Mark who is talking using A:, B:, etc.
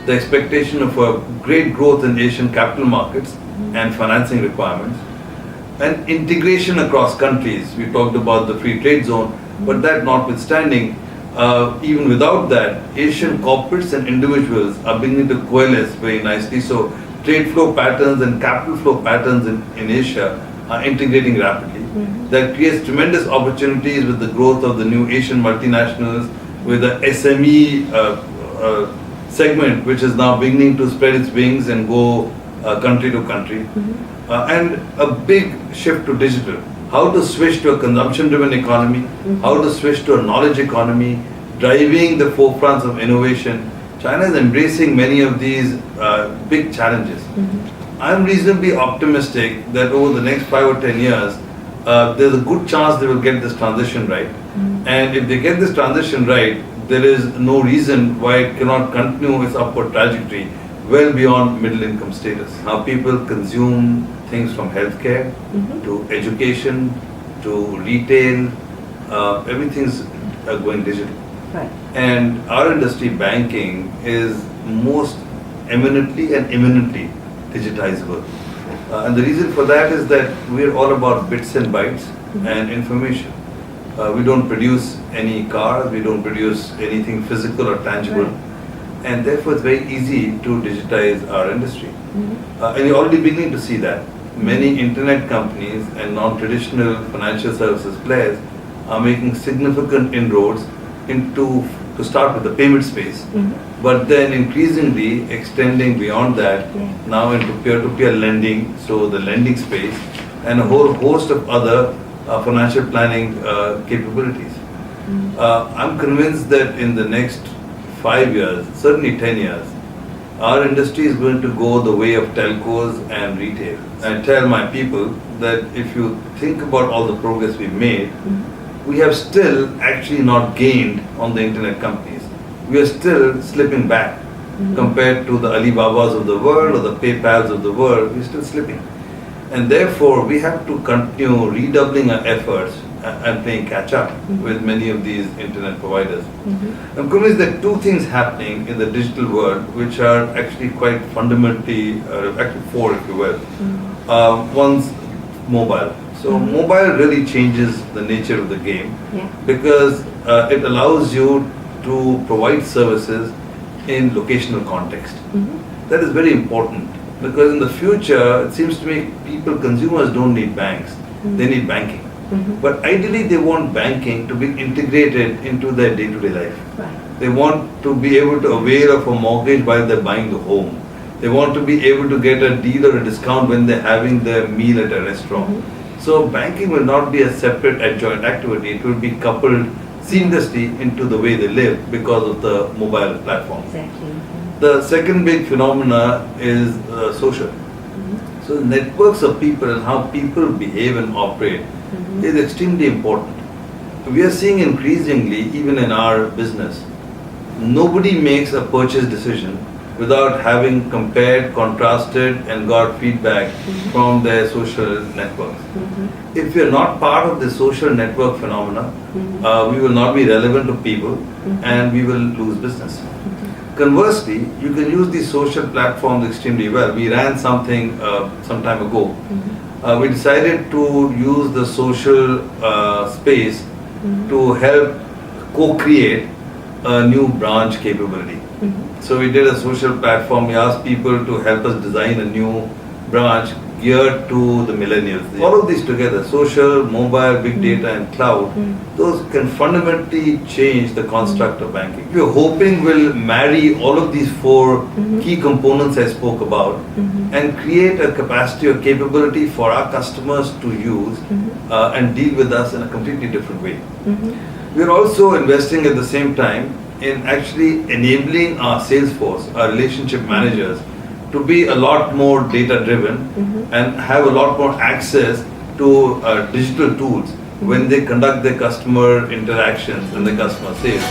A: the expectation of a great growth in Asian capital markets and financing requirements, and integration across countries. We talked about the free trade zone, but that notwithstanding, even without that, Asian corporates and individuals are beginning to coalesce very nicely. So trade flow patterns and capital flow patterns in Asia are integrating rapidly. That creates tremendous opportunities with the growth of the new Asian multinationals, with the SME segment, which is now beginning to spread its wings and go country to country. And a big shift to digital. How to switch to a consumption-driven economy, how to switch to a knowledge economy, driving the forefronts of innovation. China is embracing many of these big challenges. I'm reasonably optimistic that over the next 5 or 10 years, there's a good chance they will get this transition right. And if they get this transition right, there is no reason why it cannot continue its upward trajectory well beyond middle income status. How people consume things from healthcare to education to retail, everything's going digital.
B: Right.
A: And our industry, banking, is most eminently and imminently digitizable. And the reason for that is that we're all about bits and bytes and information. We don't produce any cars, we don't produce anything physical or tangible.
B: Right.
A: And therefore it's very easy to digitize our industry. And you're already beginning to see that. Many internet companies and non-traditional financial services players are making significant inroads into, to start with the payment space, but then increasingly extending beyond that now into peer-to-peer lending, so the lending space, and a whole host of other financial planning capabilities. I'm convinced that in the next 5 years, certainly 10 years, our industry is going to go the way of telcos and retail. I tell my people that if you think about all the progress we've made, we have still actually not gained on the internet companies. We are still slipping back compared to the Alibabas of the world or the PayPals of the world. We're still slipping. And therefore, we have to continue redoubling our efforts and playing catch up with many of these internet providers. I'm convinced that two things happening in the digital world which are actually quite fundamentally, actually four if you will. One's mobile. So mobile really changes the nature of the game because it allows you to provide services in locational context. That is very important because in the future it seems to me people, consumers don't need banks, they need banking. But ideally they want banking to be integrated into their day-to-day life. They want to be able to avail of a mortgage while they're buying the home. They want to be able to get a deal or a discount when they're having their meal at a restaurant. So banking will not be a separate adjoint activity, it will be coupled seamlessly into the way they live because of the mobile platform.
B: Exactly.
A: The second big phenomena is social. So networks of people and how people behave and operate is extremely important. We are seeing increasingly, even in our business, nobody makes a purchase decision without having compared, contrasted and got feedback from their social networks. If we are not part of the social network phenomena, we will not be relevant to people and we will lose business. Conversely, you can use these social platforms extremely well. We ran something some time ago. We decided to use the social space to help co-create a new branch capability. So we did a social platform, we asked people to help us design a new branch geared to the millennials. All of these together, social, mobile, big data and cloud, those can fundamentally change the construct of banking. We're hoping we'll marry all of these four key components I spoke about and create a capacity or capability for our customers to use and deal with us in a completely different way. We're also investing at the same time in actually enabling our sales force, our relationship managers, to be a lot more data driven and have a lot more access to digital tools when they conduct their customer interactions and their customer sales.